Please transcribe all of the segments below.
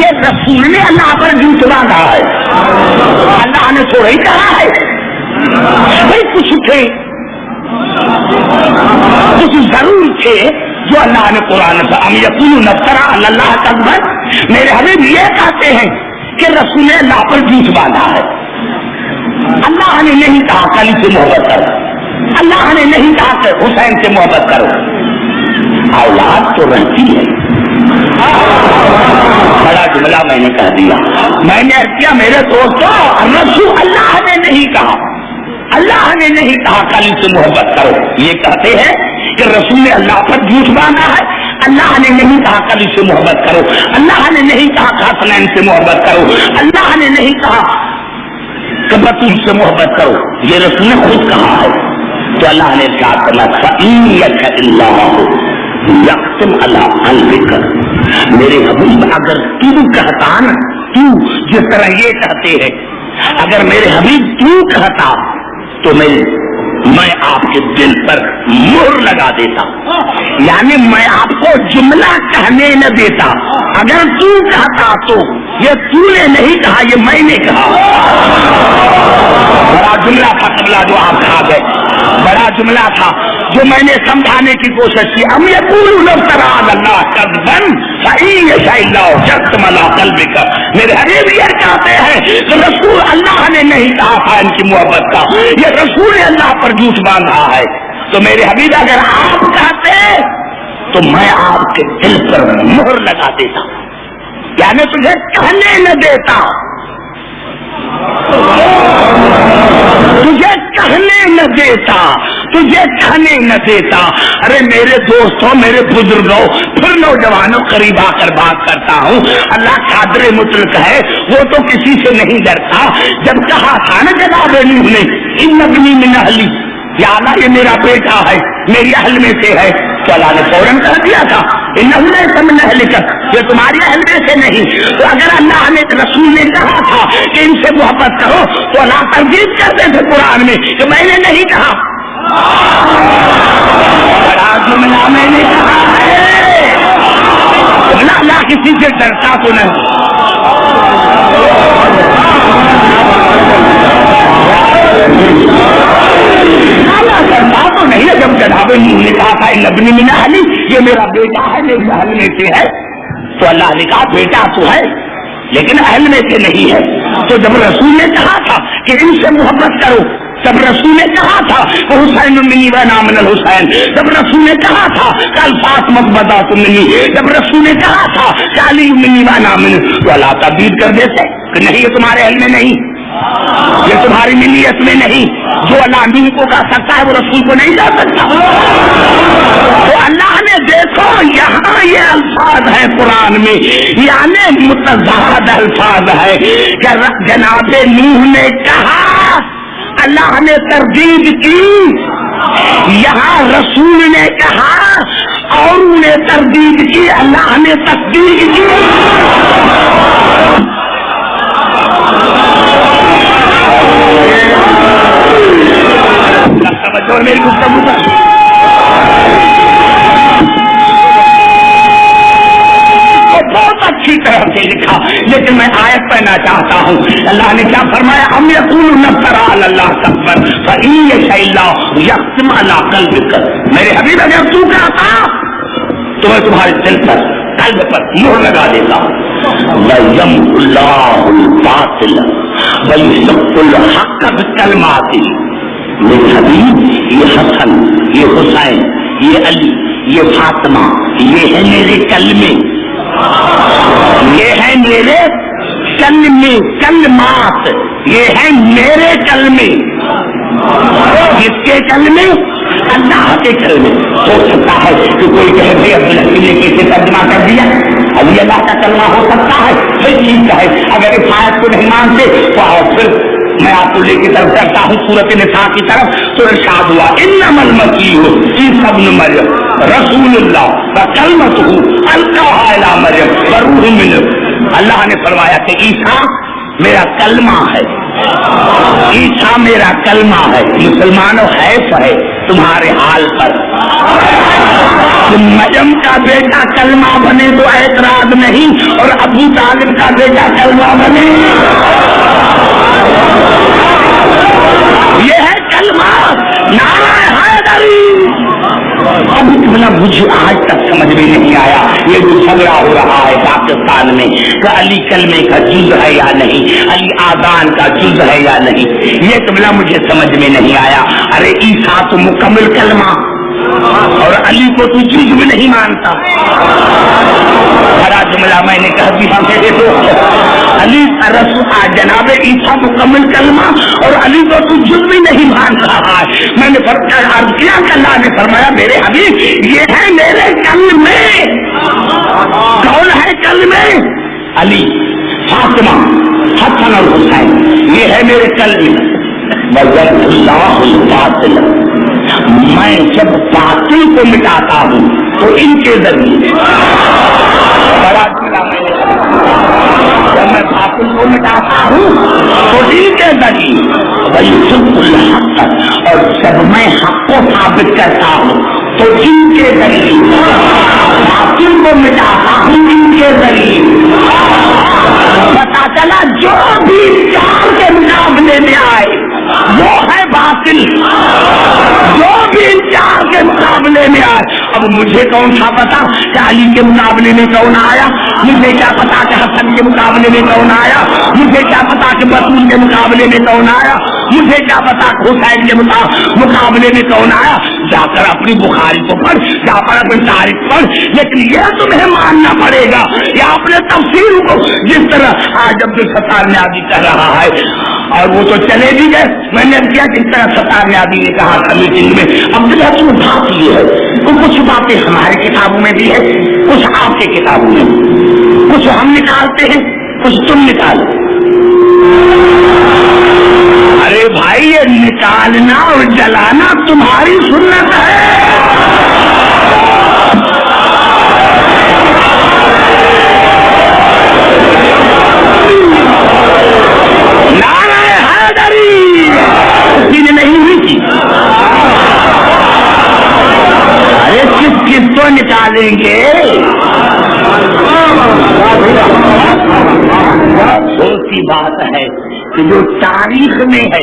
یہ رسول نے اللہ پر جھوٹ باندھا ہے، اللہ نے تھوڑا ہی کہا ہے. بھائی کچھ تھے، کچھ ضرور تھے جو اللہ نے قرآن سے ام یقولون افترا علی اللہ کذبا. میرے حبیب یہ کہتے ہیں کہ رسول نے اللہ پر جھوٹ باندھا ہے. اللہ نے نہیں کہا علی سے محبت کرو، اللہ نے نہیں کہا کہ حسین سے محبت کرو. اولاد تو رہتی ہے. بڑا جملہ میں نے کہہ دیا، میں نے کیا میرے دوستوں، رسول اللہ نے نہیں کہا، اللہ نے نہیں کہا علی سے محبت کرو. یہ کہتے ہیں کہ رسول نے اللہ پر جھوٹ باندھا ہے. اللہ نے نہیں کہا علی سے محبت کرو، اللہ نے نہیں کہا حسنین سے محبت کرو، اللہ نے نہیں کہا کہ بطول سے محبت کرو. یہ رسول نے خود کہا ہے. تو اللہ نے کہا یقسم اللہ البکر. میرے حبیب اگر تو کہتا نا، تو جس طرح یہ کہتے ہیں، اگر میرے حبیب تو کہتا تو میں آپ کے دل پر مہر لگا دیتا، یعنی میں آپ کو جملہ کہنے نہ دیتا. اگر تو کہتا تو یہ تو نے نہیں کہا، یہ میں نے کہا. بڑا جملہ تھا قبلہ جو آپ کہا گئے، بڑا جملہ تھا جو میں نے سمجھانے کی کوشش کی. ہم یقولون افترا علی اللہ کذبا فإن یشاء اللہ یختم علی قلبک. میرے حبیب یہ کہتے ہیں کہ رسول اللہ نے نہیں کہا تھا ان کی محبت کا، یہ رسول نے اللہ پر جھوٹ باندھا ہے. تو میرے حبیب اگر آپ کہتے تو میں آپ کے دل پر مہر لگا دیتا، یعنی تجھے کہنے نہ دیتا، تجھے کہنے نہ دیتا، تجھے کہنے نہ دیتا. ارے میرے دوستوں، میرے بزرگوں، پھر نوجوانوں، قریب آ کر بات کرتا ہوں. اللہ قادر مطلق ہے، وہ تو کسی سے نہیں ڈرتا. جب کہا تھا نا جناب نوح نے ان ابنی من اہلی، یا اللہ یہ میرا بیٹا ہے، میری اہل میں سے ہے، تو اللہ نے فوراً کہہ دیا تھا انہ لیس من اہلک، یہ تمہاری اہل میں سے نہیں. تو اگر اللہ نے رسول نے کہا تھا کہ ان سے محبت کرو تو اللہ تردید کرتے تھے قرآن میں کہ میں نے نہیں کہا. بڑا جملہ میں نے کہا ہے. اللہ کسی سے ڈرتا تو نہیں. کرتا تو نہیں ہے. جب جناب نوح نے کہا تھا ابنی من اہلی، یہ میرا بیٹا ہے، میری اہل میں سے ہے، تو اللہ نے کہا بیٹا تو ہے لیکن اہل میں سے نہیں ہے. تو جب رسول نے کہا تھا کہ ان سے محبت کرو، جب رسول نے کہا تھا کہ حسین منی و انا من الحسین، جب رسول نے کہا تھا کہ الفاظ مقبضات منی، جب رسول نے کہا تھا کہ علی منی و انا من، تو اللہ تردید کر دیتے کہ نہیں یہ تمہارے اہل میں نہیں، یہ تمہاری ملیت میں نہیں. جو اللہ امین کو کہہ سکتا ہے وہ رسول کو نہیں کہہ سکتا. تو اللہ نے دیکھو یہاں یہ الفاظ ہے قرآن میں، یعنی متضاد الفاظ ہے کہ جناب نوح نے کہا، اللہ نے تردید کی. یہاں رسول نے کہا اور نے تردید کی، اللہ نے تصدیق کی. اور میری گفتگو بہت اچھی طرح سے لکھا، لیکن میں آیت پڑھنا چاہتا ہوں. اللہ نے کیا فرمایا؟ ہم یقولون افترا علی اللہ کذبا فإن یشاء اللہ یختم علی قلبک. میرے حبیب اگر تو کہتا تو میں تمہارے دل پر، قلب پر مہر لگا دیتا ہوں. وَيَمْحُ اللَّهُ الْبَاطِلَ وَيُحِقُّ الْحَقَّ بِكَلِمَاتِهِ. میرے حبیب یہ حسن، یہ حسین، یہ علی، یہ فاطمہ، یہ ہے میرے کلمے، یہ ہے میرے کلمے، کلمات، یہ ہے میرے کلمے. کس کے کلمے؟ اللہ کے کلمے. ہو سکتا ہے کہ کوئی کہے بھائی عبدالحکیم نے کیسے ترجمہ کر دیا، ابھی اللہ کا کلمہ ہو سکتا ہے. ٹھیک ہے، اگر اس آیت کو نہیں مانتے تو پھر میں آپ کو لے کے طرف کرتا ہوں سورۃ النساء کی طرف. تو ارشاد ہوا انما المسیح عیسی ابن مریم رسول اللہ وکلمتہ القاها الی مریم وروح منہ. اللہ نے فرمایا کہ عیسیٰ میرا کلمہ ہے، عیسیٰ میرا کلمہ ہے، مسلمانوں حیف ہے تمہارے حال پر، مریم کا بیٹا کلمہ بنے تو اعتراض نہیں، اور ابو طالب کا بیٹا کلمہ بنے یہ ہے کلمہ نعرہ حیدری۔ ابھی مجھے آج تک سمجھ میں نہیں آیا یہ جو جھگڑا ہو رہا ہے پاکستان میں کہ علی کلمے کا جز ہے یا نہیں، علی آذان کا جز ہے یا نہیں، یہ تو مجھے سمجھ میں نہیں آیا۔ ارے عیسیٰ تو مکمل کلمہ اور علی کو تو جز میں نہیں مانتا۔ بڑا جملہ میں نے کہا دیا میرے دوست، علی رسول جناب عیسیٰ مکمل کلمہ اور علی کو تو جز بھی نہیں مان رہا ہے۔ میں نے عرض کیا کہ اللہ نے فرمایا میرے حبیب یہ ہے میرے کلمے۔ کون ہے کلمے؟ علی، فاطمہ، حسن اور حسین، یہ ہے میرے کلمے۔ وَيَمْحُ اللَّهُ الْبَاطِلَ، میں جب باطل کو مٹاتا ہوں تو ان کے ذریعے، بڑا جب میں باطل کو مٹاتا ہوں تو ان کے ذریعے، وَيُحِقُّ الْحَقَّ، اور جب میں حق کو ثابت کرتا ہوں تو ان کے ذریعے، باطل کو مٹاتا ہوں ان کے ذریعے۔ پتا چلا جو بھی چار کے مقابلے میں آئے وہ ہے باطل، جو بھی چار کے مقابلے میں آئے۔ اب مجھے کون سا پتا کہ علی کے مقابلے میں کون آیا، مجھے کیا پتا کہ حسن کے مقابلے میں کون آیا، مجھے کیا پتا کہ بطول کے مقابلے میں کون آیا، مجھے کیا پتا کہ حسین کے مقابلے میں کون آیا۔ جا کر اپنی بخاری کو پڑھ، جا کر اپنی تاریخ پڑھ، لیکن یہ تمہیں ماننا پڑے گا یا اپنے تفسیر کو جس طرح آج عبد الستار نیازی کہہ رہا ہے، اور وہ تو چلے بھی گئے۔ میں نے کیا کس طرح ستار نیازی نے کہا تھا میٹنگ میں، اب جو بات یہ ہے تو کچھ باتیں ہماری کتابوں میں بھی ہے، کچھ آپ کے کتابوں میں، کچھ ہم نکالتے ہیں، کچھ تم نکالو۔ ارے بھائی یہ نکالنا اور جلانا تمہاری سنت ہے۔ نعرہ حیدری کسی نے نہیں ہوئی تھی۔ ارے کس کو نکالیں گے؟ سی بات ہے کہ جو تاریخ میں ہے،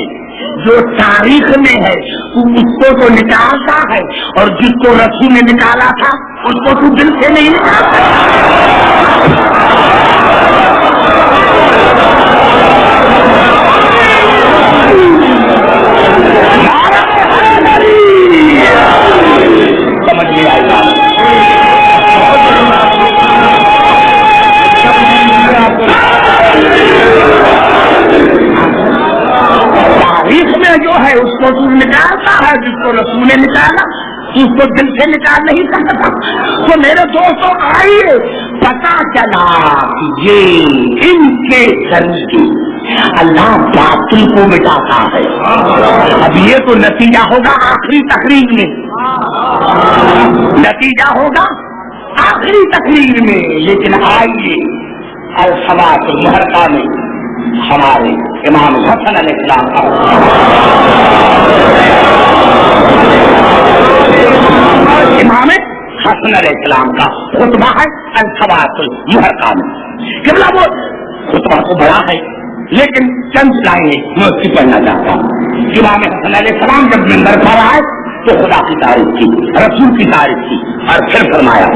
جو تاریخ میں ہے اس کو تو نکالتا ہے، اور جس کو رسول نے نکالا تھا اس کو تو دل سے نہیں نکالتا۔ سمجھ میں آئے گا؟ تاریخ میں جو ہے اس کو تو نکالتا ہے، جس کو رسول نے نکالا اس کو دل سے نکال نہیں سکتا۔ تو میرے دوستوں آئیے، پتا چلا کہ یہ ان کے ذریعے اللہ باطل کو مٹاتا ہے۔ اب یہ تو نتیجہ ہوگا آخری تقریر میں، نتیجہ ہوگا آخری تقریر میں۔ لیکن آئیے الصلاۃ المحرقہ میں ہمارے امام حسن علیہ السلام کا امام حسن علیہ السلام کا خطبہ ہے الصلاۃ المحرقہ میں۔ قبلہ وہ خطبہ تو بڑا ہے لیکن چند لائنیں میں اس کی پڑھنا چاہتا ہوں۔ امام حسن علیہ السلام جب منبر پر آئے تو خدا کی تعریف کی، رسول کی تعریف کی، اور پھر فرمایا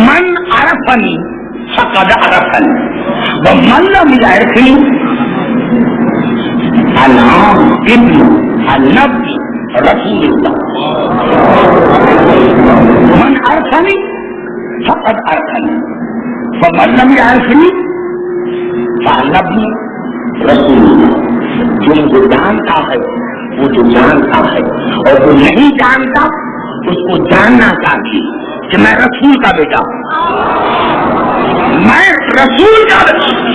من عرفنی فقد عرفنی ومن لم يعرفنی انا ابن النبی رسول اللہ۔ من عرفنی فقد عرفنی ومن لم يعرفنی فانا ابن رسول اللہ۔ جو مجھے جانتا ہے وہ جو جانتا ہے، اور جو نہیں جانتا اس کو جاننا چاہیے کہ میں رسول کا بیٹا ہوں، میں رسول کا۔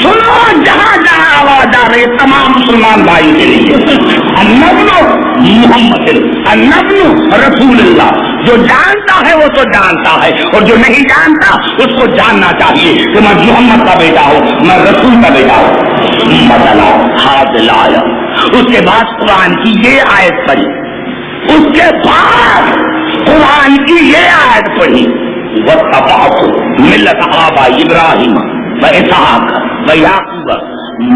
سنو جہاں جہاں آواز آ رہی ہے تمام مسلمان بھائی کے لیے، النبی محمد، النبی رسول اللہ۔ جو جانتا ہے وہ تو جانتا ہے، اور جو نہیں جانتا اس کو جاننا چاہیے کہ میں محمد کا بیٹا ہوں، میں رسول کا بیٹا ہوں۔ بدلا حاضر آیا اس کے بعد قرآن کی یہ آیت پڑھی، اس کے بعد قرآن کی یہ آیت پڑھی، وَاتَّبَعْتُ مِلَّةَ آبَائِ إِبْرَاهِيمَ وَإِسْحَاقَ وَيَعْقُوبَ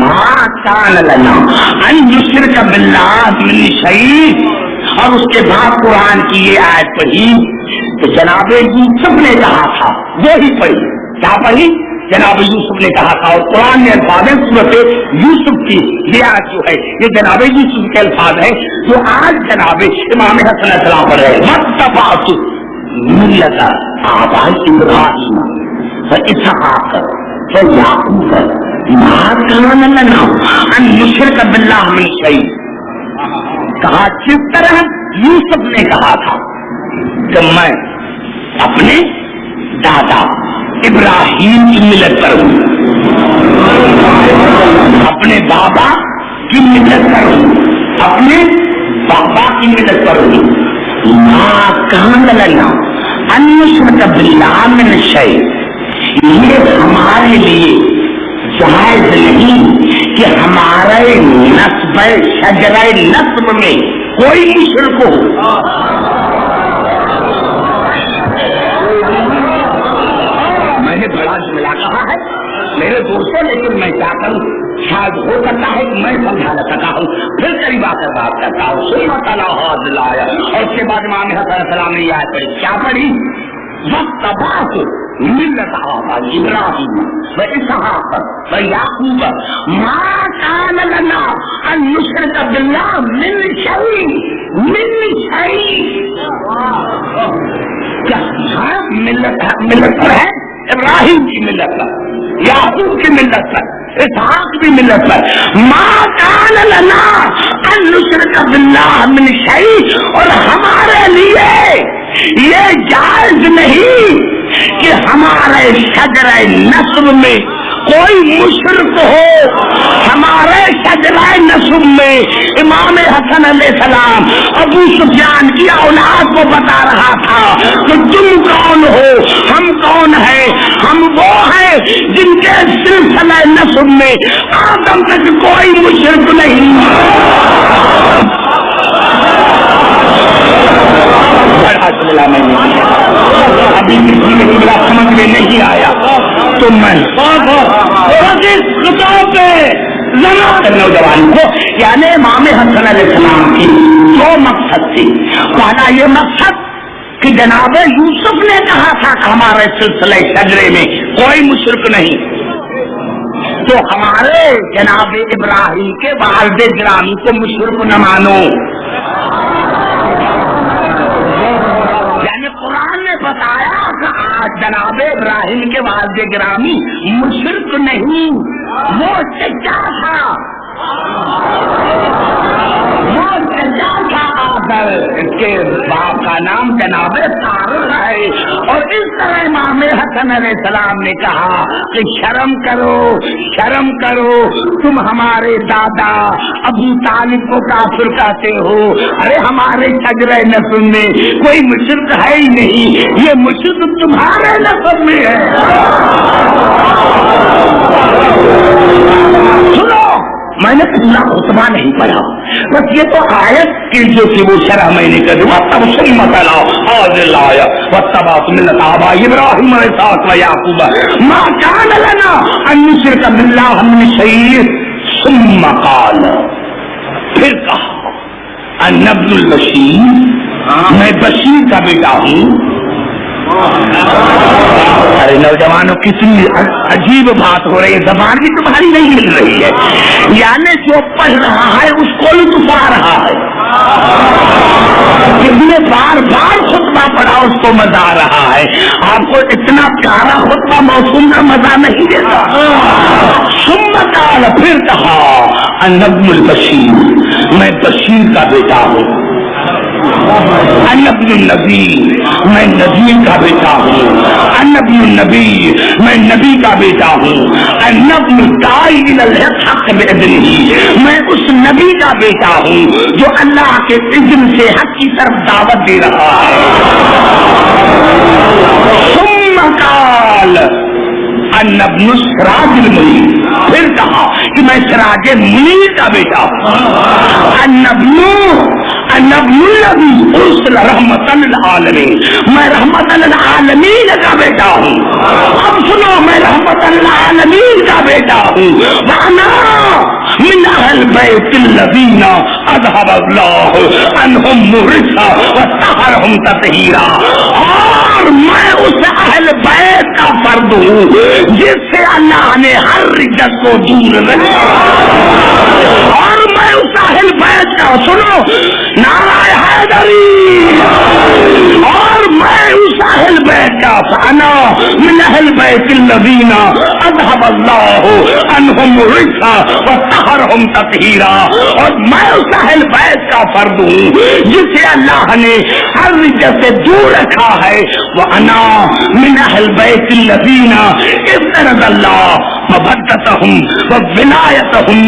مَا كَانَ لَنَا أَن نُشْرِكَ بِاللَّهِ مِن شَيْءٍ۔ اور اس کے بعد قرآن کی یہ آیت پڑھی تو جناب یوسف نے کہا تھا، وہی پڑھی، کیا پڑھی؟ جناب یوسف نے کہا تھا، اور قرآن میں الفاظ ہیں سورۃ یوسف کی یہ آیت جو ہے یہ جناب یوسف کے الفاظ ہیں جو آج جناب امام حسن علیہ السلام پڑھ رہے ہیں، وَاتَّبَعْتُ مِلَّةَ آبَائِ إِبْرَاهِيمَ وَإِسْحَاقَ وَيَعْقُوبَ مَا كَانَ لَنَا أَن نُشْرِكَ بِاللَّهِ مِن شَيْءٍ۔ کہا جس طرح یوسف نے کہا تھا کہ میں اپنے دادا ابراہیم کی ملت پر ہوں، اپنے بابا کی ملت پر ہوں، اپنے بابا کی ملت پر ہوں، مَا كَانَ لَنَا أَن نُشْرِكَ بِاللَّهِ مِن شَيْءٍ۔ یہ ہمارے لیے جائز نہیں کہ ہمارے نسب شجرہ نسب میں کوئی مشرک ہو۔ میں نے بڑا جملہ کہا ہے میرے دوستوں، لیکن میں کیا کروں، شاید ہو سکتا ہے کہ میں سمجھا نہ سکا ہوں، پھر قریب آ کر بات کرتا ہوں۔ سنت اللہ لایا، اور اس کے بعد امام حسن علیہ السلام نے یہ آیت پڑھی، کیا پڑھی؟ وَاتَّبَعْتُ مِلَّةَ آبَائِ إِبْرَاهِيمَ وَإِسْحَاقَ وَيَعْقُوبَ مَا كَانَ لَنَا أَن نُشْرِكَ بِاللَّهِ مِن شَيْءٍ مِن شَيْءٍ۔ کیا ملت پر ہے؟ ابراہیم کی ملت پر، یعقوب کی ملت پر، اسحاق کی ملت پر۔ مَا كَانَ لَنَا أَن نُشْرِكَ بِاللَّهِ مِن شَيْءٍ، اور ہمارے لیے یہ جائز نہیں کہ ہمارے شجرہ نسب میں کوئی مشرک ہو۔ ہمارے شجرہ نسب میں امام حسن علیہ السلام ابو سفیان کی اولاد کو بتا رہا تھا کہ تم کون ہو، ہم کون ہیں، ہم وہ ہیں جن کے سلسلہ نسب میں آدم تک کوئی مشرک نہیں۔ ابھی کسی نے میرا سمجھ میں نہیں آیا تو میں خطاب پہ نوجوان کو، یعنی امام حسن علیہ السلام کی دو مقصد تھی۔ پہلا یہ مقصد کہ جناب یوسف نے کہا تھا کہ ہمارے سلسلے شجرے میں کوئی مشرک نہیں، تو ہمارے جناب ابراہیم کے والد گرامی کو مشرک نہ مانو۔ یعنی قرآن نے بتایا کہ آج جناب ابراہیم کے والد گرامی مشرک نہیں، وہ چچا تھا، وہ چچا تھا آدر، اس کے باپ کا نام جناب طارق ہے۔ اور اس طرح امام حسن علیہ السلام نے کہا کہ شرم کرو، شرم کرو، تم ہمارے دادا ابو طالب کو کافر کہتے ہو، ارے ہمارے شجرہ نسب میں کوئی مشرک ہے ہی نہیں، یہ مشرک تمہارے نسب میں ہے۔ سنو، میں نے پورا خطبہ نہیں پڑھا، بس یہ تو آیت کی جو تھی وہ شرح میں نے کر دیا، تب سنت لایا واتبعت ملت آبائی ابراہیم واسحاق ویعقوب ما کان لنا ان نشرک باللہ من شیء ثم قال، پھر کہا ان ابن البشیر، میں بشیر کا بیٹا ہوں۔ ارے نوجوانوں کتنی عجیب بات ہو رہی ہے، زبان بھی تمہاری نہیں مل رہی ہے، یعنی جو پڑھ رہا ہے اس کو لطف آ رہا ہے، جس نے بار بار خطبہ پڑھا اس کو مزہ آ رہا ہے، آپ کو اتنا پیارا خطبہ موسم کا مزہ نہیں دیتا۔ سمت قال، پھر کہا ان ابن البشیر، میں بشیر کا بیٹا ہوں۔ ان ابن النبی، میں نبی کا بیٹا ہوں۔ ان ابن النبی، میں نبی کا بیٹا ہوں۔ ان ابن الداعی الی الحق باذنہ، میں اس نبی کا بیٹا ہوں جو اللہ کے اذن سے حق کی طرف دعوت دے رہا ہے۔ ثم قال ان ابن السراج المنیر، پھر کہا کہ میں سراج منیر کا بیٹا ہوں، النبی ارسل رحمت للعالمین، میں رحمت للعالمین کا بیٹا ہوں۔ اب سنو، میں رحمت للعالمین کا بیٹا ہوں، وانا من اہل بیت الذین اذهب اللہ عنہم الرجس وطہرہم تطہیرا، اور میں اس اہل بیت کا فرد ہوں جس سے اللہ نے ہر رجس کو دور رکھا، اور میں اس اہل بیت کا، سنو نعرہ حیدری، اور میں اس اہل بیت کا، فانا من اہل بیت الذین اذهب اللہ عنہم الرجس وطہرہم تطہیرا، اور میں اس اہل بیت کا فرد ہوں جسے اللہ نے ہر رجس سے دور رکھا ہے، وانا من اہل بیت الذین افترض اللہ مودتہم وولایتہم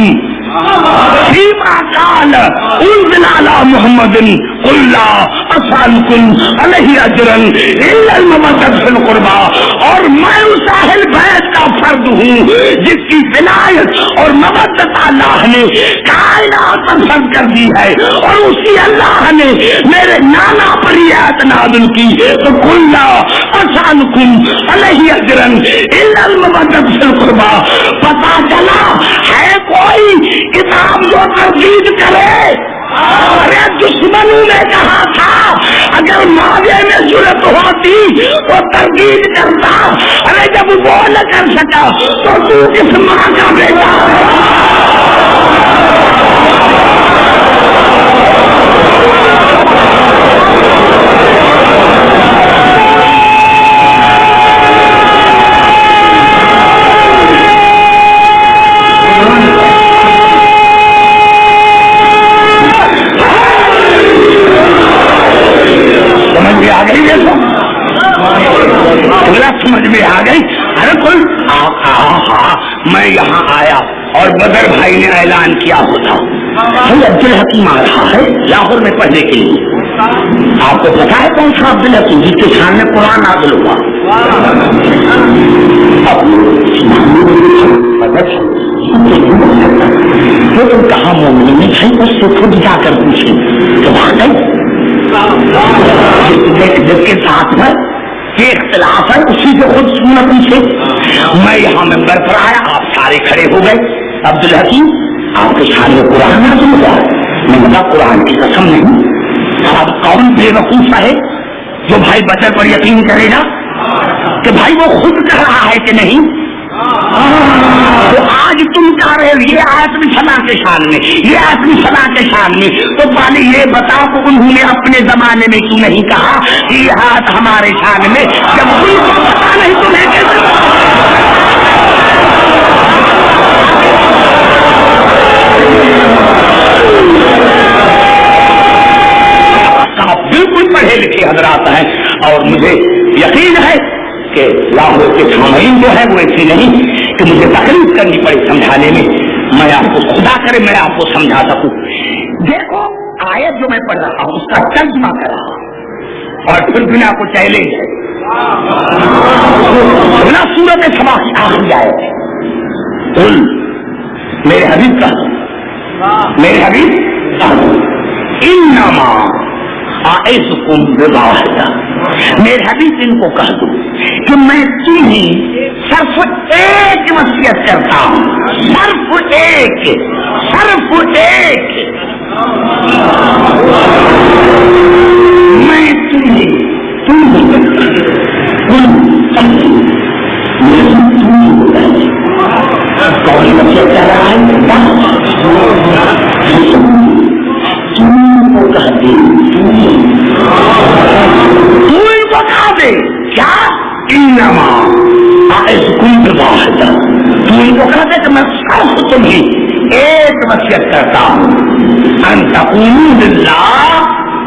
فیما قال انزل علی محمد قل لا اسألکم علیہ اجرا الا المودۃ فی القربى، اور میں اس اہل بیت کا فرد ہوں جس کی ولایت اور مودت اللہ نے کائنات پر فرض کر دی ہے، اور اسی اللہ نے میرے نانا پر یہ آیت نازل کی، تو قل لا اسألکم علیہ اجرا الا المودۃ فی القربى۔ پتا چلا ہے کوئی کتاب جو تردید کرے؟ ارے دشمنوں نے کہا تھا اگر معاویہ میں ضرورت ہوتی تو تردید کرتا، ارے جب وہ نہ کر سکا تو تو کس ماں کا بیٹا؟ سمجھ میں آ گئی؟ ارے کوئی میں یہاں آیا اور بدر بھائی نے اعلان کیا ہوتا عبد الحکیم آ رہا ہے لاہور میں پڑھنے کے لیے، آپ کو پتا ہے کون سا عبد الحکیم جس کے سامنے قرآن نازل ہوا؟ لیکن کہاں مومن نے بھائی اس سے خود جا کر پوچھے تو واقعی جس کے ساتھ میں یہ اختلاف ہے اسی سے خود سننا پوچھے۔ میں یہاں ممبر پر آیا، آپ سارے کھڑے ہو گئے، عبد الحکیم آپ کے سامنے قرآن نازل ہوا، میں بتا قرآن کی قسم نہیں، اب کون بے وقوف ہے جو بھائی بدر پر یقین کرے گا کہ بھائی وہ خود کہہ رہا ہے کہ نہیں؟ تو آج تم کہہ رہے ہو یہ آیت بھی فلاں کے شان میں، یہ آیت بھی فلاں کے شان میں، تو پہلے یہ بتاؤ کہ انہوں نے اپنے زمانے میں کیوں نہیں کہا کہ یہ آیت ہمارے شان میں، جب ان کو پتا نہیں تمہیں کیسے؟ بالکل پڑھے لکھے حضرات ہیں اور مجھے یقین ہے کہ لاہور کے سامعین جو ہے وہ ایسے نہیں کہ مجھے تکلیف کرنی پڑے سمجھانے میں، میں آپ کو خدا کرے میں آپ کو سمجھا سکوں۔ دیکھو آیت جو میں پڑھ رہا ہوں اس کا ترجمہ کر رہا ہوں اور پھر بنا کو چیلنج ہے، بنا سورت سبا کی آخری آیت ہے، قل میرے حبیب کا، میرے حبیب انما اعظکم بواحدہ، میرے حبیب ان کو کہہ دوں کہ میں تمہیں صرف ایک وصیت کرتا ہوں، صرف ایک، صرف ایک، میں تمہیں کون وصیت کر رہا ہے؟ بتا دے کیا انما اعظکم بواحدہ، تو ان کو کہتے کہ میں صرف تمہیں ایک وصیت کرتا ہوں، ان تقوموا للہ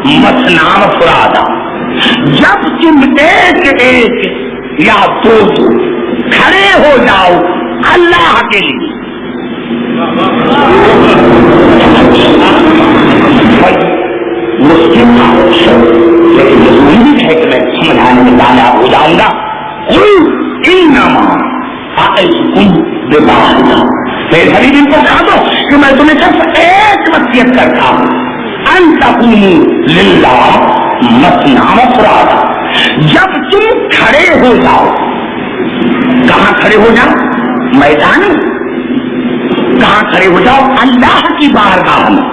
مثنی وفرادا، جب تم ایک ایک یا دو کھڑے ہو جاؤ اللہ کے لیے۔ مسلم لیکن ضروری ہے کہ میں سمجھانے میں کامیاب ہو جاؤں گا۔ انما اعظکم بواحدہ، میرے حبیب ان کو کہا دو کہ میں تمہیں صرف ایک وصیت کرتا ہوں، ان تقوموا للہ مثنی وفرادا، جب تم کھڑے ہو جاؤ، کہاں کھڑے ہو جاؤ؟ میدان میں۔ کہاں کھڑے ہو جاؤ؟ اللہ کی بارگاہ میں۔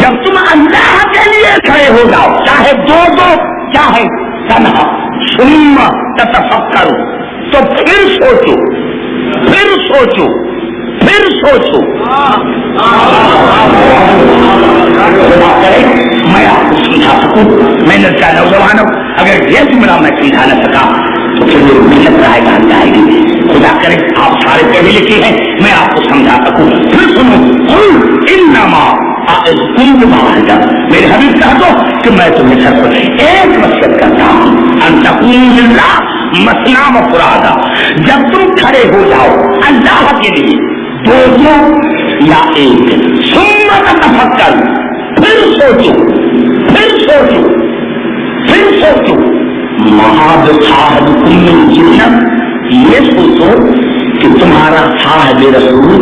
جب تم اللہ کے لیے کھڑے ہو جاؤ، چاہے دو دو چاہے تنہا، ثم تتفکروا، تو پھر سوچو، پھر سوچو، پھر سوچو۔ میں آپ کو سمجھا سکوں، میں نے کیا نوجوانوں، اگر یہ جملہ میں سمجھا نہ سکا تو پھر میری محنت رائے گان جائے گی۔ خدا کرے آپ سارے پڑھے لکھے ہیں، میں آپ کو سمجھا سکوں۔ پھر سنو، قل انما اعظکم بواحدہ، میرے حبیب کہہ دو کہ میں تمہیں صرف ایک وصیت کرتا ہوں، ان تقوموا للہ مثنی وفرادا، جب تم کھڑے ہو جاؤ اللہ کے لیے دو دو یا ایک، ثم تتفکروا، پھر سوچو، پھر سوچو، پھر سوچو، ما بصاحبکم من جنۃ، یہ سوچو کہ تمہارا صاحب رسول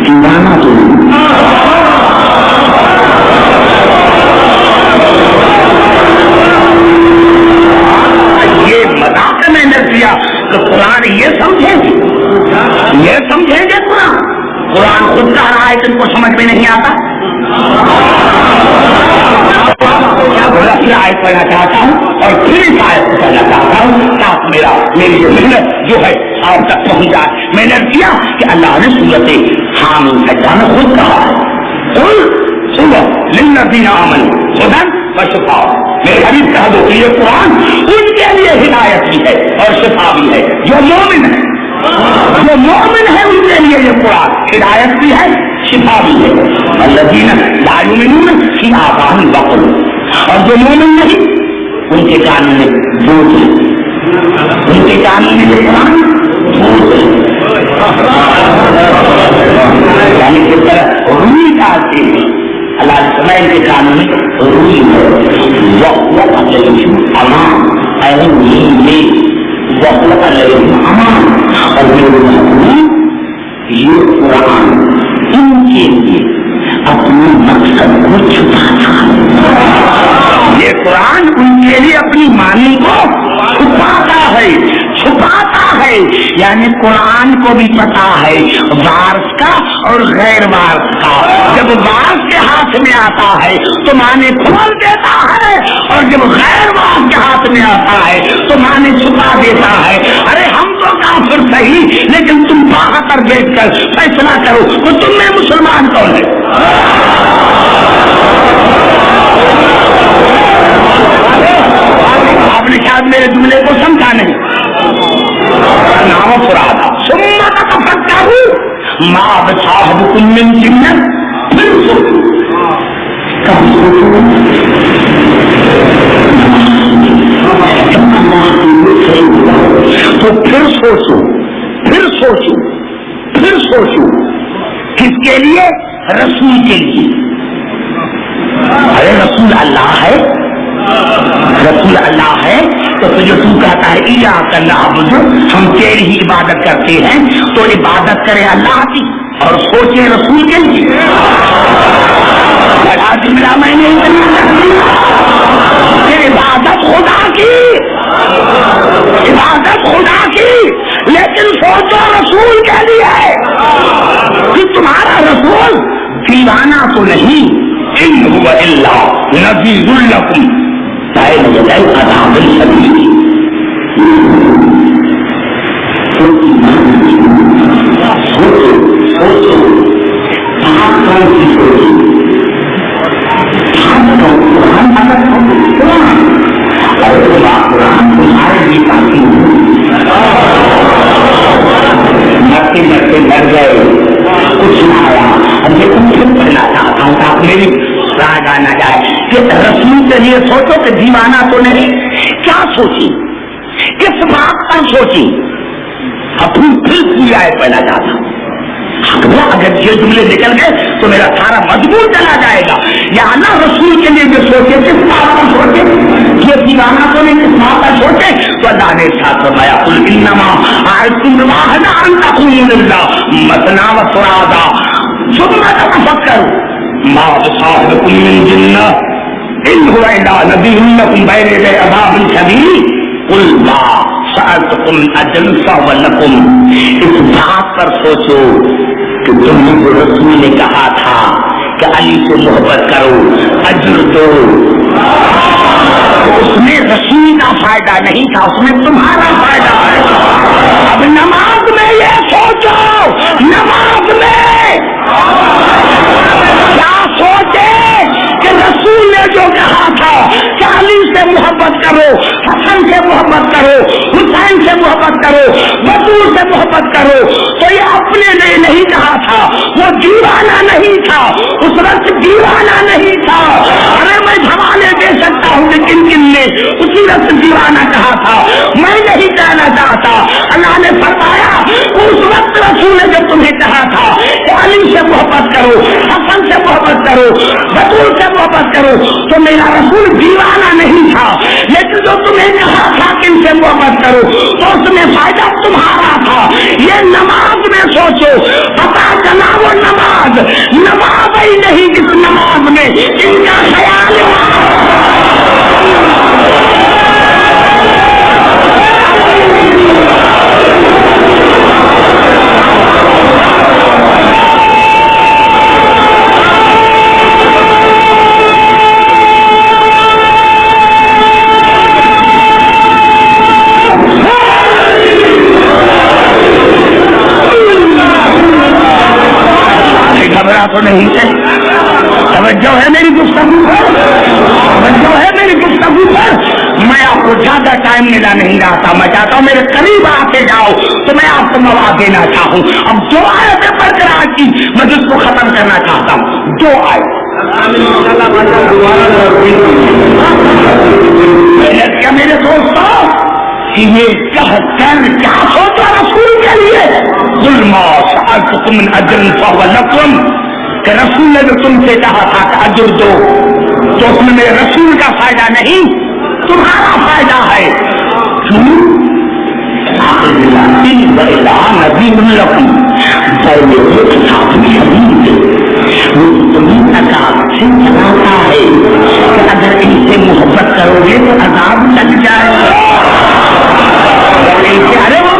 دیوانہ تو نہیں۔ یہ مذاق میں نے کیا کہ قرآن یہ سمجھیں گے، یہ سمجھیں گے قرآن خود کہہ رہا ہے کہ ان کو سمجھ میں نہیں آتا۔ آیت پڑھنا چاہتا ہوں اور پھر اس آیت کو پڑھنا چاہتا ہوں تاکہ میری جو محنت جو ہے آپ تک پہنچ جائے۔ میں نے کیا کہ اللہ نے سورت حامیم سجدہ میں خود کہا ہے، قل سنو للذین آمنوا ہدی وشفاء، میرے حبیب کہہ دو کہ یہ قرآن ان کے لیے ہدایت بھی ہے اور شفا بھی ہے، جو مومن ہے، جو مومن ہے ان کے لیے یہ قرآن ہدایت بھی ہے، شفا بھی ہے۔ الذین لا یؤمنون فی آذانہم وقر، اور جو مومن نہیں ان کے کانوں میں بوجھ ہے، ان کے کانوں میں یہ قرآن بوجھ ہے، یعنی کس طرح روئی ڈالتے ہیں، اللہ نے سمجھ ان کے کانوں میں روئی ہے، وقت علیہم امان، وقت علیہم امان، اور یہ قرآن ان کے لیے اپنے مقصد کو چھپاتا ہے، یہ قرآن ان کے لیے اپنی معنی کو چھپاتا ہے، چھپاتا ہے، یعنی قرآن کو بھی پتا ہے وارث کا اور غیر وارث کا، جب وارث کے ہاتھ میں آتا ہے تو معنی کھول دیتا ہے، اور جب غیر وارث کے ہاتھ میں آتا ہے تو معنی چھپا دیتا ہے۔ ارے ہم تو کافر صحیح، لیکن تم باہر کر دیکھ کر فیصلہ کرو کہ تم میں مسلمان کون ہے۔ آپ نے شاید میرے جملے کو سمجھا نہیں۔ نام فرادا ثم تتفکروا ما بصاحبکم من جنۃ، پھر سوچو، کب سوچو، تو پھر سوچو، پھر سوچو، پھر سوچو، کس کے لیے؟ رسول کے لیے۔ ارے رسول اللہ ہے، رسول اللہ ہے تو تجھے تو کہتا ہے ایاک نعبد، ہم تیری ہی عبادت کرتے ہیں، تو عبادت کرے اللہ کی اور سوچے رسول کے لیے۔ بڑا جملہ میں نہیں کہ عبادت خدا کی، عبادت خدا کی، لیکن سوچو رسول کے لیے کہ تمہارا رسول دیوانہ تو نہیں، ان هو الا نذیر لکم بین یدی عذاب شدید۔ سوچو سوچو، آپ کون سی سوچی؟ قرآن اگر قرآن قرآن تمہارے بھی کافی مرتے مرتے مر گئے، کچھ نہ آیا، اب یہ تم پھر پڑھنا چاہتا ہوں آپ میری رائے جانا جائے کہ رسول کے لیے سوچو کہ دیوانہ تو نہیں، کیا سوچی، کس بات پر سوچی، اپنی پھر پوری آئے پہنا چاہتا ہوں۔ اگر یہ جملے نکل گئے تو میرا سارا مضمون چلا جائے گا۔ یا اللہ رسول کے لیے جو سوچے کس بات پر سوچے، یہ دیوانہ تو نہیں کس بات پر سوچے، تو اللہ نے ساتھ فرمایا قل انما اعظکم بواحدہ ان تقوموا للہ مثنا و فرادا ثم تفکروا ما بصاحبکم من جنہ ان هو الا نذیر لکم بین یدی عذاب شدید قل ما سألتکم اجر فهو لکم. اس بات پر سوچو کہ تم نے جو رسول نے کہا تھا کہ علی سے محبت کرو اجر دو، اس میں رسول کا فائدہ نہیں تھا، اس میں تمہارا فائدہ ہے. اب نماز میں یہ سوچو، نماز میں کیا سوچے کہ رسول نے جو کہا تھا کہ علی سے محبت کرو، حسن سے محبت کرو، حسین سے محبت کرو، بطول سے محبت کرو، تو یہ اپنے لیے نہیں کہا تھا، وہ دیوانہ نہیں تھا، اس وقت دیوانہ نہیں تھا. ارے میں حوالے دے سکتا ہوں لیکن کن نے اسی وقت دیوانہ کہا تھا، میں نہیں کہنا چاہتا. اللہ نے فرمایا اس وقت رسول نے جب تمہیں کہا تھا کہ علی سے محبت کرو، حسن سے محبت کرو، بطول سے محبت کرو، تو میرا رسول دیوانہ نہیں تھا. لیکن جو تمہیں کہا تھا کہ ان سے محبت کرو تو اس میں فائدہ تمہارا تھا. یہ نماز میں سوچو، پتا چلا وہ نماز ہی نہیں جس نماز میں ان کا خیال تو نہیں ہے. توجہ ہے میری گفتگو پر، توجہ ہے میری گفتگو پر. میں آپ کو زیادہ ٹائم ملا نہیں رہتا، میں چاہتا ہوں میرے قریب آتے جاؤ تو میں آپ کو مواد دینا چاہوں. اب دو آیتیں پڑھ کر آج کی میں جس کو ختم کرنا چاہتا ہوں. دو آیت کیا میرے دوستوں کہ یہ کہہ کر کیا سوچا رسول کے لیے؟ قل ما سألتکم من اجر فهو لکم، کہ رسول نے جو تم سے کہا تھا کہ اجر دو، تو اس میں میرے رسول کا فائدہ نہیں، تمہارا فائدہ ہے. کیوں؟ تمہیں عذاب سے چلاتا ہے کہ اگر ان سے محبت کرو گے تو عذاب لگ جائے گا. ارے وہ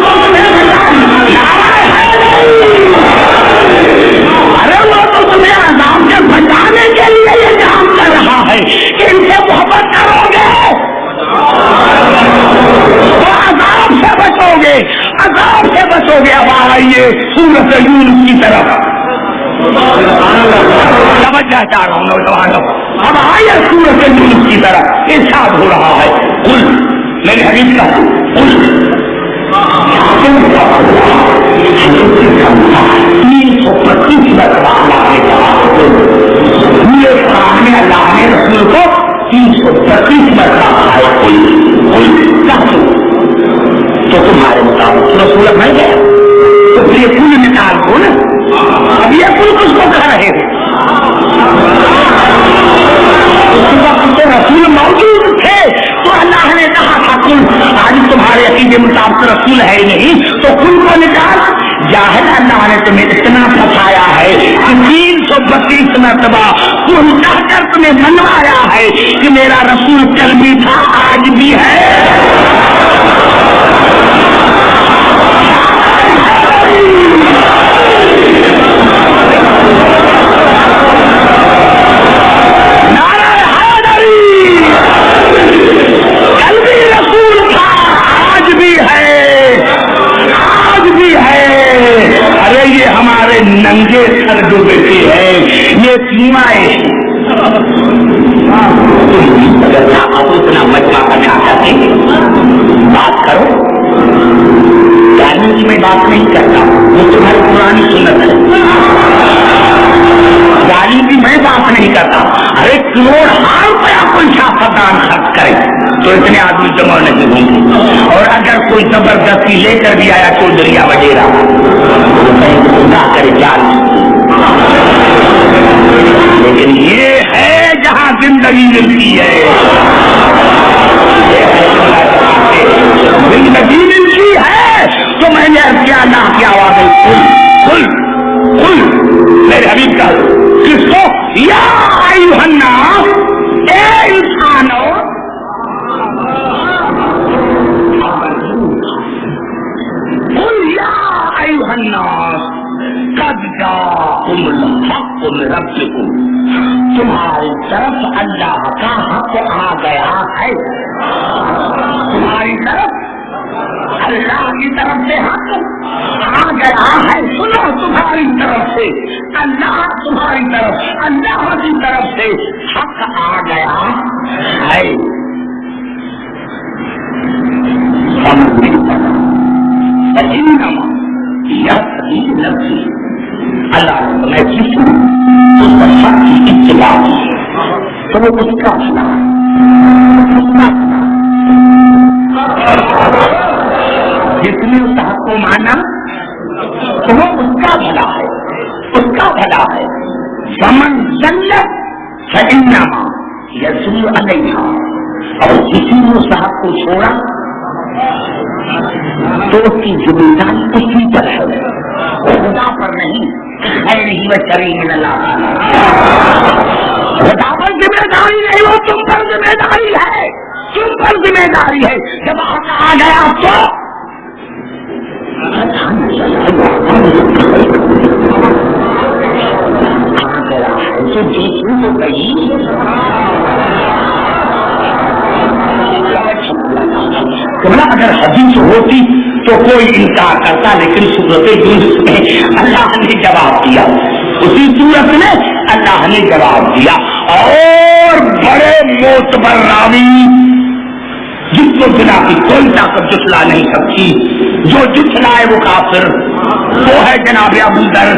تو تمہیں عذاب سے بچانے کے لیے یہ کام کر رہا ہے کہ ان سے محبت کرو گے تو عذاب سے بچو گے، عذاب سے بچو گے. اب آئیے سورۃ یونس کی طرف، توجہ چاہ رہا ہوں نوجوانوں. اب آئیے سورۃ یونس کی طرف، ارشاد ہو رہا ہے قل، میرے حبیب کا قل 325 مرتبہ اللہ نے کہا. پورے قرآن میں اللہ نے رسول کو 325 مرتبہ کہا قل. تو تمہارے مطابق رسول بن گیا تو یہ کل نکال دو نا. اب یہ کل کس کو کہہ رہے ہیں؟ اس وقت تو رسول موجود تھے تو اللہ نے کہا تھا کل. آج تمہارے عقیدے مطابق رسول ہے نہیں تو کل کو نکال. جاہل اللہ نے تمہیں اتنا پھنسایا ہے کہ 332 مرتبہ کل کہہ کر تمہیں منوایا ہے کہ میرا رسول کل بھی تھا آج بھی ہے. ننگے سر جو بیٹے ہیں یہ سیمائیں اگر آپ اتنا مجمع بنا کرتے بات کرو. تعلیم کی میں بات نہیں کرتا، وہ تمہاری پرانی سنت ہے. تعلیم کی میں بات نہیں کرتا. ارے کروڑ ہار روپیہ کوئی سیاستدان خرچ کرے تو اتنے آدمی جمع نہیں ہوں گے. اور اگر کوئی زبردستی لے کر بھی آیا تو دریا وغیرہ نہ کرے جان. لیکن یہ ہے جہاں زندگی ملتی ہے، زندگی ملتی ہے. تو میں نے کیا نہ کیا آواز میرے حبیب کا کس کو؟ یا ایھا الناس، اے انسانو، قل یا ایھا الناس قد جاءکم الحق من ربکم، تمہاری طرف اللہ کا حق آ گیا ہے، تمہاری طرف اللہ کی طرف سے حق آ گیا ہے، سنو تمہاری طرف سے اللہ، تمہاری طرف اللہ کی طرف سے حق آ گیا ہے۔ اللہ میں جس اس پر حق کی اتباع کی تو وہ اس کا جس نے اس حق کو مانا تو وہ اس کا بھلا ہے، اس کا بھلا ہے۔ فمن ضل فإنما يضل علیہا، اور کسی نے اس حق کو چھوڑا تو اس کی ذمہ داری اسی پر ہے، خدا پر نہیں۔ خیر ہی و شرعی من اللہ، خدا پر ذمہ داری نہیں، وہ تم پر ذمہ داری ہے، تم پر ذمہ داری ہے۔ جب حق آ گیا تو اگر حدیث ہوتی تو کوئی انکار کرتا، لیکن صورت یونس میں اللہ نے جواب دیا، اسی صورت میں اللہ نے جواب دیا۔ اور بڑے معتبر راوی جس کو بنا کی کوئی طاقت جھٹلا نہیں سکتی، جو جھٹلائے وہ کافر، وہ ہے جناب ابو ذر۔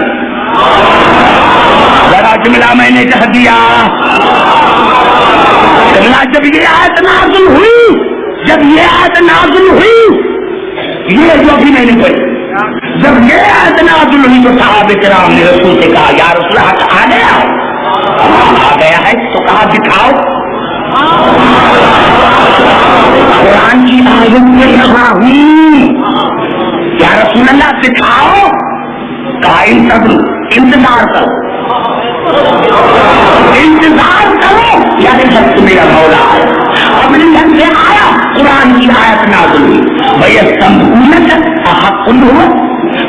ذرا جملہ میں نے کہہ دیا، جب یہ آیت نازل ہوئی، جب یہ آیت نازل ہوئی، یہ جو بھی میں نے پڑھی، جب یہ آیت نازل ہوئی تو صحابہ کرام نے رسول سے کہا یا رسول اللہ آ گیا، آ گیا ہے تو کہا دکھاؤ۔ قرآن کی آیت میں یہاں ہوئی، یا رسول اللہ دکھاؤ، کہا انتظار کرو، انتظار کرو، یعنی سب میرا مولا ہے، اپنے گھر سے آیا، قرآن کی آیت نازل ہوئی، وَيَسْتَمْعُونَكَ أَحَقٌّ هُوَ،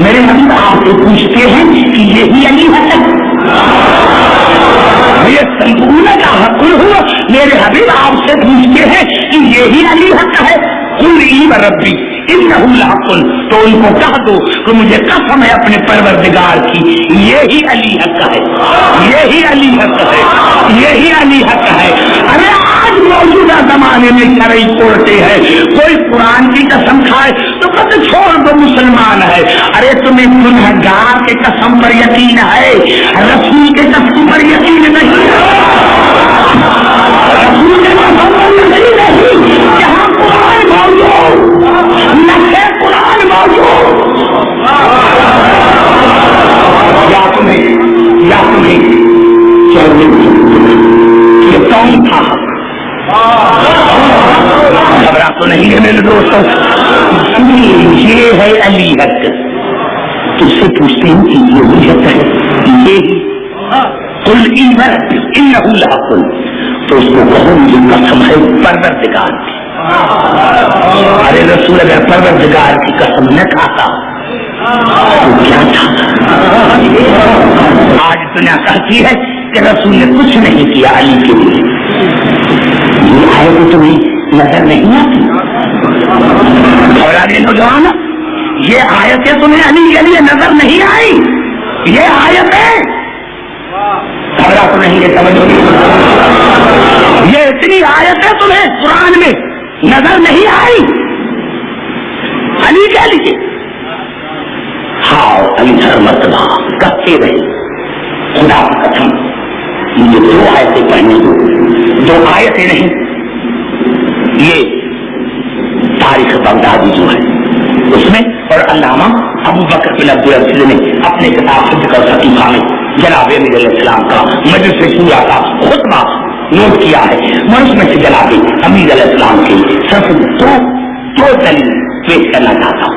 میرے حبیب آپ سے پوچھتے ہیں کہ یہی علی حق ہے، وَيَسْتَمْعُونَكَ أَحَقٌّ هُوَ، میرے حبیب آپ سے پوچھتے ہیں کہ یہی علی حق ہے، قُلْ إِي وَرَبِّي إِنَّهُ لَحَقٌّ، تو ان کو کہہ دو کہ مجھے قسم ہے اپنے پروردگار کی، یہی علی حق ہے، یہی علی حق ہے، یہی علی حق ہے۔ ارے آج موجودہ زمانے میں شرعی کوڑتے ہیں، کوئی قرآن کی قسم کھائے تو کہتے چھوڑ دو مسلمان ہے۔ ارے تمہیں گنہگار کے قسم پر یقین ہے، رسول کے قسم پر یقین نہیں ہے، رسول کے قسم پر یقین نہیں، جہاں قرآن موجود، نقل قرآن موجود، یا تمہیں یہ کون تھا؟ گھبرا تو نہیں ہے میرے دوستوں، یہ ہے علی حق، تجھ سے پوچھتے ہیں کہ یہ علی حق ہے، یہ قل إِي وَرَبِّي إِنَّهُ لَحَقٌّ، تو اس کو کہو مجھے قسم ہے پروردگار کی۔ ارے رسول اگر پروردگار کی قسم نہ کھاتا تو کیا تھا؟ آج دنیا کہتی ہے کہ رسول نے کچھ نہیں کیا علی کے لیے، یہ آیت تمہیں نظر نہیں آتی؟ اور آگے نوجوان، یہ آیتیں تمہیں علی کے لیے نظر نہیں آئی؟ یہ آیتیں خبرات نہیں ہے، توجہ نہیں، یہ اتنی آیتیں تمہیں قرآن میں نظر نہیں آئی علی کے لیے؟ ہاں علی ہر مرتبہ کہتے رہے، خدا کی قسم یہ دو آیتیں پڑھنے دو، دو آیتیں نہیں، یہ تاریخ بغدادی جو ہے اس میں، اور علامہ ابو بکر بن عبد العزیز نے اپنے کتاب فقہ الصحیفہ میں جناب امیر علیہ السلام کا مجلس شورا کا خطبہ نوٹ کیا ہے، میں اس میں سے جناب امیر علیہ السلام کی صرف دو دلیل پیش کرنا چاہتا ہوں۔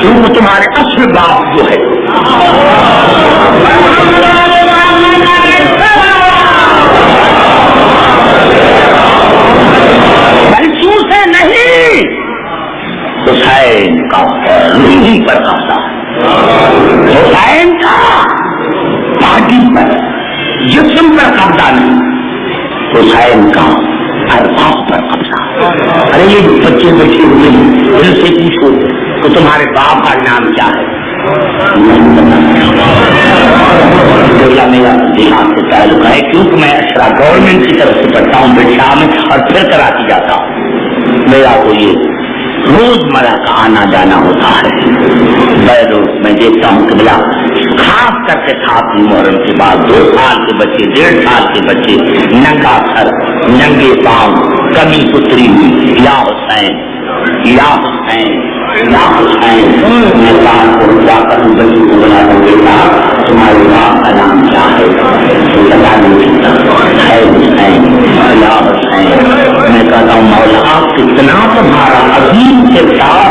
کیونکہ تمہارے اصل باپ جو ہے بلچوں سے نہیں، حسین کا روحی پر قبضہ، حسین کا باڈی پر جسم پر قبضہ نہیں، حسین کا ارواح پر قبضہ۔ ارے یہ بچے بیٹھے ہوئے ہیں، ان سے پوچھو تو تمہارے باپ کا نام کیا ہے؟ میرا دیہات سے تعلق ہے، کیونکہ میں اشرا گورنمنٹ کی طرف سے پڑھتا ہوں بٹھا میں اور پھر کراچی جاتا ہوں۔ میرا تو یہ روزمرہ کا آنا جانا ہوتا ہے۔ روز میں دیکھتا ہوں کہ بلا خاص کر کے کھاتی محرم کے بعد 2 سال کے بچے 1.5 سال کے بچے ننگا سر ننگے پاؤں کمی اتری ہوئی، یا حسین یا حسین یا حسین۔ میں باپ کو جا کر بچے کو بلا کر دیکھا تمہارے باپ کا نام کیا ہے؟ لگا نہیں سکتا ہے حسین یا حسین۔ میں کہتا ہوں مولا کتنا تمہارا عظیم کردار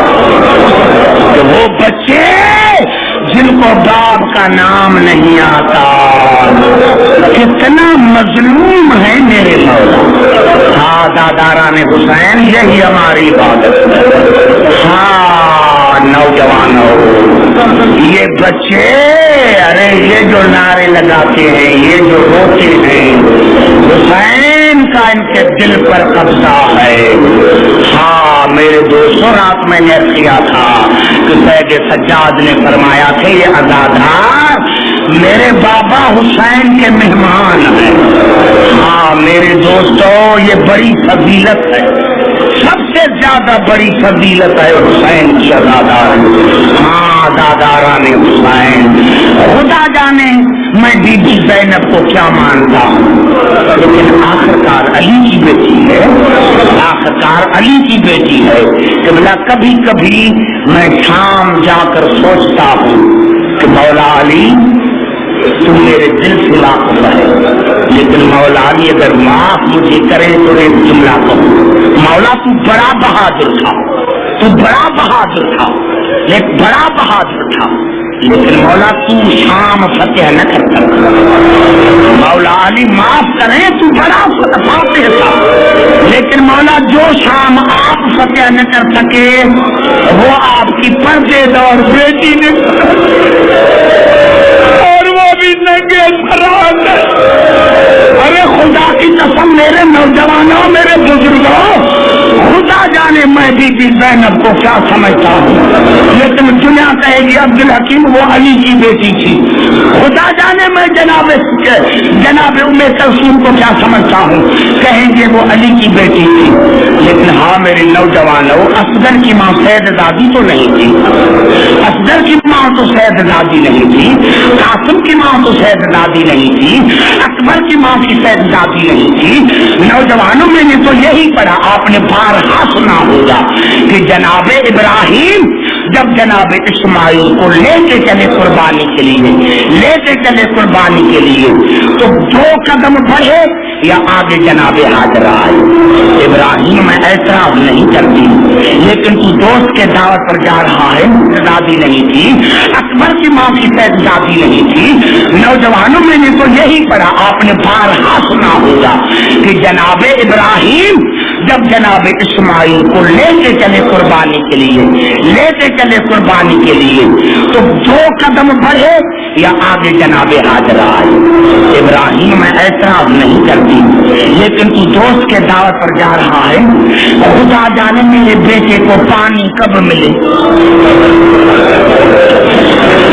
کہ وہ بچے جن کو باپ کا نام نہیں آتا کتنا مظلوم ہے میرے مولا۔ ہاں داداران حسین یہی ہماری عبادت ہے۔ ہاں نوجوانوں یہ بچے، ارے یہ جو نعرے لگاتے ہیں، یہ جو روتے ہیں، حسین کا ان کے دل پر قبضہ ہے۔ ہاں میرے دوستوں، رات میں نے کیا تھا کہ سید سجاد نے فرمایا تھا یہ عزادار میرے بابا حسین کے مہمان ہیں۔ ہاں میرے دوستوں یہ بڑی فضیلت ہے، سب سے زیادہ بڑی فضیلت ہے حسین کی عزادار۔ ہاں داداران حسین، خدا جانے میں بی بی زینب کو کیا مانتا ہوں، لیکن آخرکار علی کی بیٹی ہے، آخرکار علی کی بیٹی ہے۔ قبلہ کبھی کبھی میں شام جا کر سوچتا ہوں کہ مولا علی تم میرے دل سے واقف ہے، لیکن مولا علی اگر معاف مجھے کرے تو ایک جملہ کہوں، مولا تو بڑا بہادر تھا، تو بڑا بہادر تھا، ایک بڑا بہادر تھا، لیکن مولا تو شام فتح نہ کر سکتا۔ مولا علی معاف کرے تو بڑا فاتح تھا، لیکن مولا جو شام آپ فتح نہ کر سکے وہ آپ کی پردے دار بیٹی نے، اور وہ بھی ننگے سران۔ ارے خدا کی قسم میرے نوجوانوں، میرے بزرگوں، خدا جانے میں بی بی زینب کو کیا سمجھتا ہوں، لیکن دنیا کہے گی عبدالحکیم وہ علی کی بیٹی تھی، خدا جانے میں جناب ام کلثوم کو کیا سمجھتا ہوں، کہیں گے وہ علی کی بیٹی تھی۔ لیکن ہاں میرے نوجوانوں، اصغر کی ماں سید دادی تو نہیں تھی، اصغر کی ماں تو سید دادی نہیں تھی، قاسم کی ماں تو سید دادی نہیں تھی، اکبر کی ماں کی سید دادی نہیں تھی۔ نوجوانوں میں نے تو یہی پڑھا، آپ نے بارہا سنا ہوگا کہ جناب ابراہیم جب جناب اسماعیل کو لے کے چلے قربانی کے لیے، لے کے چلے قربانی کے لیے، تو 2 قدم بڑھے یا آگے جناب حاجرہ آئے۔ ابراہیم میں اعتراض نہیں کرتی، لیکن تو دوست کے دعوت پر جا رہا ہے، دادی نہیں تھی، اکبر کی ماں کی سید دادی نہیں تھی۔ نوجوانوں میں نے تو یہی پڑھا، آپ نے بارہا سنا ہوگا کہ جناب ابراہیم جب جناب اسماعیل کو لے کے چلے قربانی کے لیے، لے کے چلے قربانی کے لیے، تو 2 قدم بڑھے یا آگے جناب حاجرہ آئے۔ ابراہیم میں اعتراض نہیں کرتی، لیکن تو دوست کے دعوت پر جا رہا ہے، خدا جانے میرے بیٹے کو پانی کب ملے۔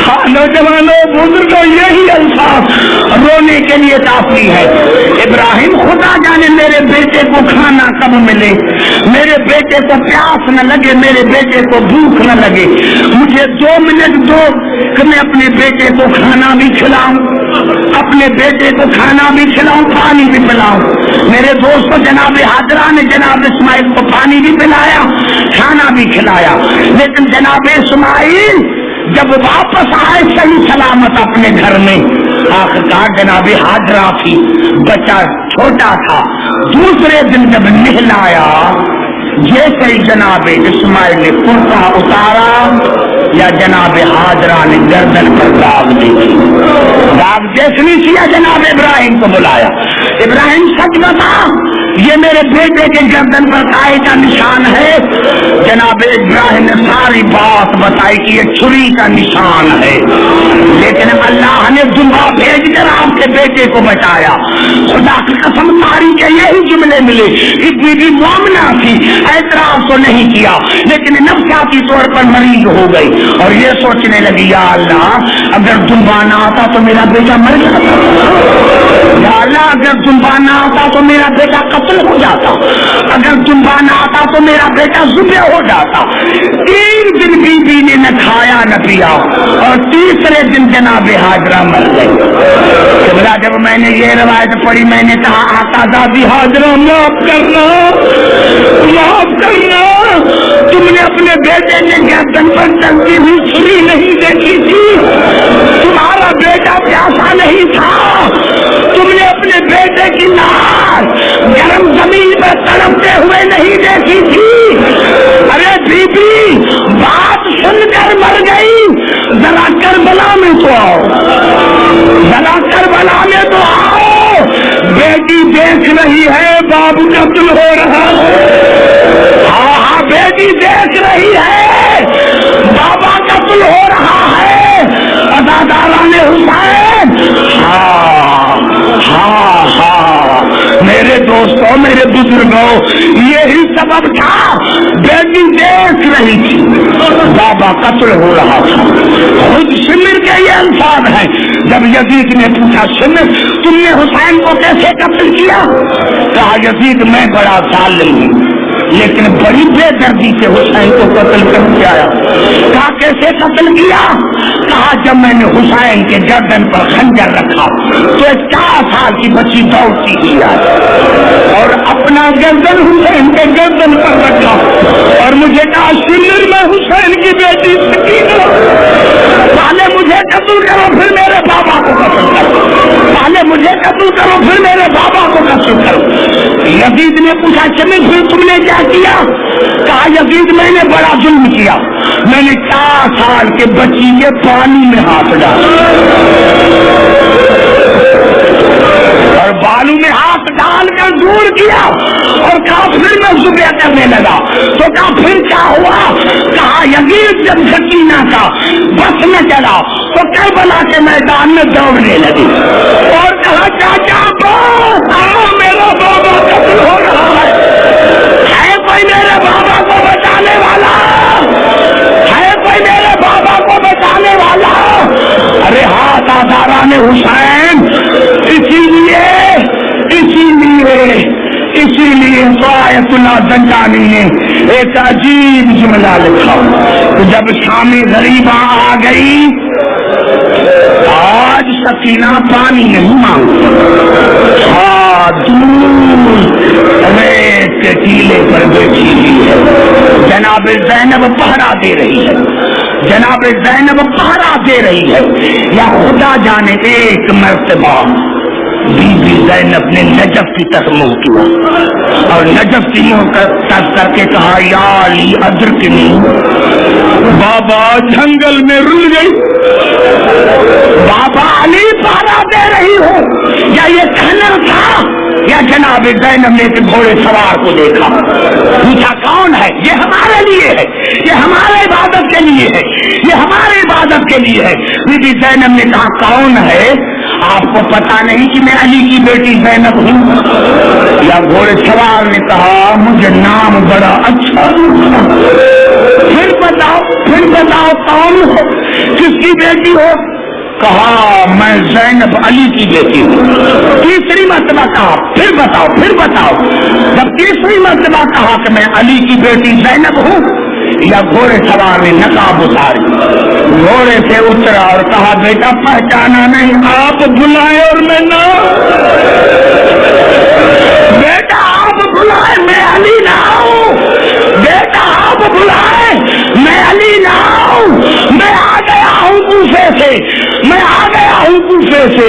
ہاں نوجوانوں بزرگوں، یہی الفاظ رونے کے لیے کافی ہے۔ ابراہیم خدا جانے میرے بیٹے کو کھانا کب ملے، میرے بیٹے کو پیاس نہ لگے، میرے بیٹے کو بھوک نہ لگے، مجھے 2 منٹ دو کہ میں اپنے بیٹے کو کھانا بھی کھلاؤں، اپنے بیٹے کو کھانا بھی کھلاؤں، پانی بھی پلاؤں۔ میرے دوستوں، جناب حاجرہ نے جناب اسماعیل کو پانی بھی پلایا، کھانا بھی کھلایا، لیکن جناب اسماعیل جب واپس آئے صحیح سلامت اپنے گھر میں، آخرکار جناب حاجرہ تھی، بچہ چھوٹا تھا، دوسرے دن جب نہلایا جیسے جناب اسماعیل نے کرتا اتارا یا جناب حاجرہ نے گردن پر داغ دی، داغ جیسے کیا جناب ابراہیم کو بلایا، ابراہیم سچ بتا یہ میرے بیٹے کے گردن پر کائے کا نشان ہے؟ جناب ابراہیم نے ساری بات بتائی کہ یہ چھری کا نشان ہے، لیکن اللہ نے دمبا بھیج کر آپ کے بیٹے کو بچایا۔ خدا کی قسم ساری کے یہی جملے ملے، اتنی بھی مومنہ تھی، اعتراف تو نہیں کیا لیکن نفسیاتی طور پر مریض ہو گئی اور یہ سوچنے لگی یا اللہ اگر دمبا نہ آتا تو میرا بیٹا مر جاتا، یا اللہ اگر دمبا نہ آتا تو میرا بیٹا قتل ہو جاتا، اگر دمبا نہ آتا تو میرا بیٹا ذبح ہو جاتا۔ 3 دن بیوی نے نہ کھایا نہ پیا اور تیسرے دن جناب حاجرہ مر گئی۔ جب میں نے یہ روایت پڑھی میں نے کہا آقا دادی حاجرہ معاف کرنا، معاف کرنا، تم نے اپنے بیٹے کے گردن پر چلتی ہوئی چھری نہیں دیکھی تھی، تمہارا بیٹا پیاسا نہیں تھا، تم نے اپنے بیٹے کی لاش گرم زمین پر تڑپتے ہوئے نہیں دیکھی تھی۔ ارے بی بی بات سن کر مر گئی، ذرا کربلا میں تو آؤ، ذرا کربلا میں تو آؤ، بیٹی دیکھ رہی ہے باپ قتل ہو رہا ہے، ہاں بیٹی دیکھ رہی ہے بابا قتل ہو رہا ہے، اداداران حسین، میرے دوستوں میرے بزرگوں یہی سبب تھا، بیٹی دیکھ رہی تھی بابا قتل ہو رہا تھا۔ خود شمر کے یہ الفاظ ہیں، جب یزید نے پوچھا شمر تم نے حسین کو کیسے قتل کیا؟ کہا یزید میں بڑا ظالم ہوں لیکن بڑی بے دردی سے حسین کو قتل کر کے آیا۔ کہا کیسے قتل کیا؟ کہا جب میں نے حسین کے گردن پر خنجر رکھا تو 4 سال کی بچی دوڑتی ہوئی آئی اور اپنا گردن حسین کے گردن پر رکھا اور مجھے کہا شمر میں حسین کی بیٹی سکینہ، پہلے مجھے قتل کرو پھر میرے بابا کو قتل کرو، پہلے مجھے قتل کرو پھر میرے بابا کو قتل کرو۔ یزید نے پوچھا شمر پھر تم نے کیا کیا؟ کہا یزید میں نے بڑا ظلم کیا، میں نے 4 سال کے بچی کے پانی میں ہاتھ ڈالا اور بالو میں ہاتھ ڈال کر دور کیا اور کہا پھر میں ذبح کرنے لگا تو کہا پھر کیا ہوا؟ کہا یزید جب سکینہ کا بس میں چلا تو کربلا کے میدان میں دوڑنے لگی اور کہا چاچا میرا بابا قتل ہو رہا ہے کوئی میرے بابا کو بچانے والا ہے، کوئی میرے بابا کو بچانے والا؟ ارے ہاتھ آزاران حسین، اسی لیے آیت اللہ زنجانی نے ایک عجیب جملہ لکھا کہ جب شامی غریبہ آ گئی آج سکینہ پانی نہیں مانگتی، ریت کے ٹیلے پر بیٹھی ہوئی ہے، جناب زینب پہرا دے رہی ہے، جناب زینب پہرا دے رہی ہے۔ یا خدا جانے ایک مرتبہ بی بی زینب نے نجف کی طرف منہ کیا اور نجف کی منہ طرف کر کے کہا یا علی ادرکنی، بابا جنگل میں رل گئی، بابا علی پہرا دے رہی ہو، یا یہ کھنر تھا یا جناب زینب نے ایک گھوڑے سوار کو دیکھا، پوچھا کون ہے؟ یہ ہمارے لیے ہے، یہ ہمارے عبادت کے لیے ہے، یہ ہمارے عبادت کے لیے ہے۔ بی بی زینب نے کہا کون ہے؟ آپ کو پتا نہیں کہ میں علی کی بیٹی زینب ہوں؟ یا گھوڑے سوار نے کہا مجھے نام بڑا اچھا، پھر بتاؤ کون ہو، کس کی بیٹی ہو؟ کہا میں زینب علی کی بیٹی ہوں۔ تیسری مرتبہ کہا پھر بتاؤ، جب تیسری مرتبہ کہا کہ میں علی کی بیٹی زینب ہوں، یا گھوڑے سوار نے نقاب اتاری، گھوڑے سے اترا اور کہا بیٹا پہچانا نہیں؟ آپ بلائے اور میں نہ، بیٹا آپ بلائے میں علی نہ ہوں، بیٹا آپ بلائے میں علی نہ ہوں، میں آ گیا ہوں کوفے سے، میں آ گیا ہوں کوفے سے۔